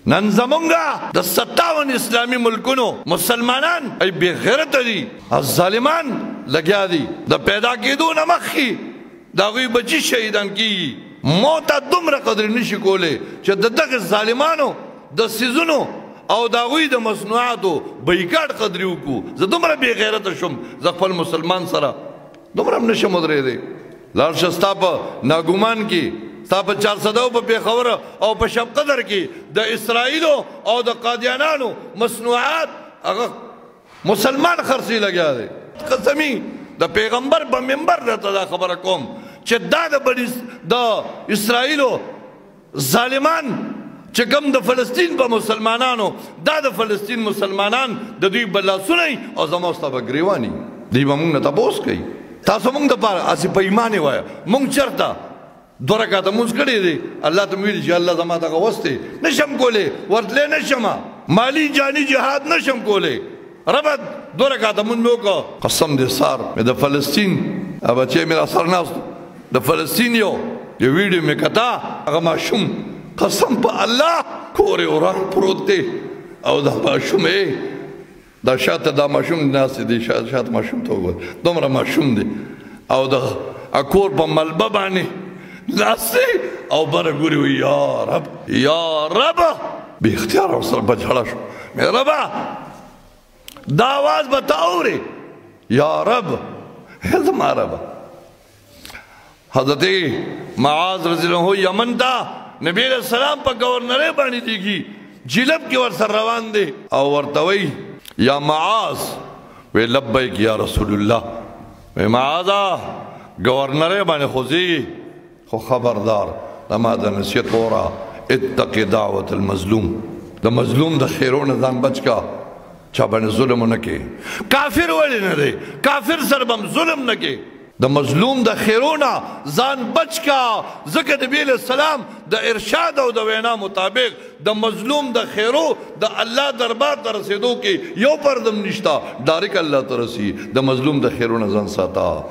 نن زمونږه د 57 اسلامي ملکونو مسلمانان ای بے غیرت دي، ظالمان لګیا دي، د پیدا کېدو نه مخکې د هغوی بچي شهیدان کېږي. موت ته دومره قدر نشي کولی چې د دغه ظالمانو د څیزونو او د هغوی د مصنوعاتو بایکاټ قدرې وکړو. زه دومره بې غیرته شوم، زه خپل مسلمان سره دومره هم نشم ودرېدی. لاړ شه ستا په ناګومان کې، ستا په 400 په پېښور او په شب قدر کې د اسرائیلو او د قادیانانو مصنوعات هغه مسلمان خرڅې لګیا دی. قسمی د پیغمبر په منبر درته دا خبره کوم چې دا د اسرائیلو ظالمان چې کوم د فلسطین په مسلمانانو، دا د فلسطین مسلمانان د دوی به لاسونه وي او زما ستا به ګریوان وي. دوی به مونږ نه تپوس کوي تاسو مونږ دپاره هسې په ایمان یې وایه. مونږ چېرته 2 رکعته مونځ کړی دی، الله ته مې ویلي چې الله زما دغه وس دی، نشم کولی ورتلی نشم، مالی جاني جهاد نشم کولی. ربه 2 رکعته مونځ مې وکړه. قسم دې سار مې د فلسطین بچی مې را سره ناست د فلسطین یو ویډیو مې کتا، هغه ماشوم قسم په الله کورې وران پروت دی او دا ماشوم دا شاته دا ماشوم ناست دی، شاته ماشوم ته وګوره دومره ماشوم دی او د کور په ملبه باندې ناست دی او بره ګوري وایي یا رب یا رب. بې اختیاره ورسره په ژړه شو، مې ربه دا آواز به ته اورې یا رب. زما ربه حضرت معاذ رضی الله عنه یمن ته نبی علیہ السلام په گورنرۍ باندې دیږي، جلب کې ورسره روان دی او ورته وایي یا معاذ، وی لبیک یا رسول الله. وی معاذه گورنرۍ باندې خو ځي خو خبردار زما د نصیحت وره، اتق دعوت المظلوم، د مظلوم د خیرونه ځان بچ کا، چا باندې ظلم ونه کې. کافر ولې نه دی؟ کافر سره به هم ظلم نه کې. د مظلوم د خیرونه ځان بچ کا، ځکه نبی علیہ السلام د ارشاد او د وینا مطابق د مظلوم د خیرو د الله دربار ته رسېدو کې یو پردم نشته، ډایرک الله ته رسي. د مظلوم د خیرونه ځان ساته.